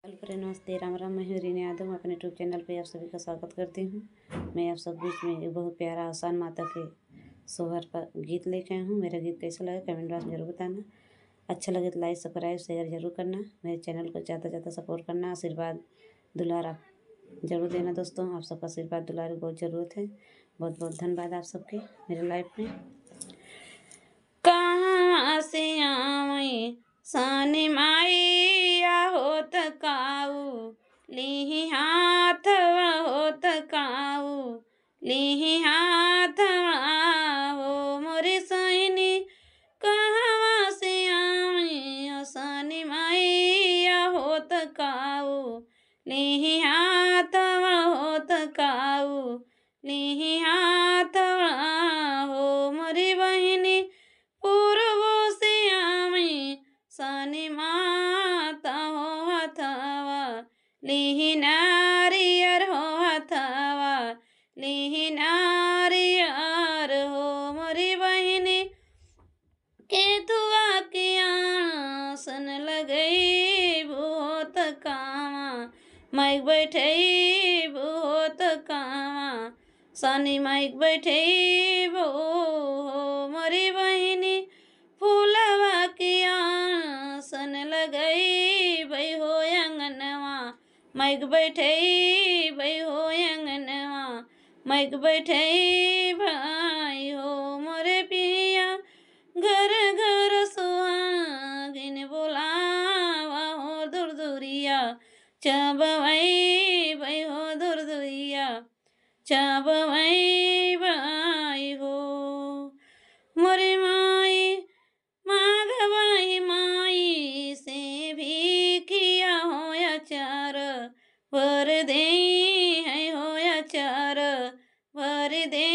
Hello friend, नमस्ते। राम राम। मैं हूँ रीना यादव। मैं अपने यूट्यूब चैनल पे आप सभी का स्वागत करती हूँ। मैं आप सब बीच में एक बहुत प्यारा आसान माता के सोहर पर गीत लेके आई हूँ। मेरा गीत कैसा लगा कमेंट बॉक्स में जरूर बताना। अच्छा लगे तो लाइक सब्सक्राइब शेयर जरूर करना। मेरे चैनल को ज़्यादा से ज़्यादा सपोर्ट करना। आशीर्वाद दुलार आप जरूर देना दोस्तों। आप सबका आशीर्वाद दुलार की बहुत ज़रूरत है। बहुत बहुत धन्यवाद आप सबके मेरे लाइफ में। कहाँ से आवे सानी माइया होत काऊ लीही हाथ होत काऊ लीही हाथ हो मोरे सैनी कहाँ से आवे सानी माइया होत काऊ लीही हाथ होत काऊ लीही हाथ हो मोरी बहिनी पूर्वो से आवी सनी माता हो हथवा लिहि नारियर हो हथवा लिहि नारियर हो मोरी बहिनी केतुआ के आसन लगई बहुत कामा माइक बैठे बहुत कामा सनी माइक बैठे वो मोरी बहिनी फूलवा के आसन लगई भई हो अंगनवा माइक बैठे भई हो अंगनवा माइक बैठे भाई हो मोरे पिया घर घर सुहागिन बोलावा हो दूर दूरिया चबवई भई हो दूर दूरिया चबवई भाई हो मोरी माई माघवाई माई से भी किया हो अचार भर दे है हो अचार भर दे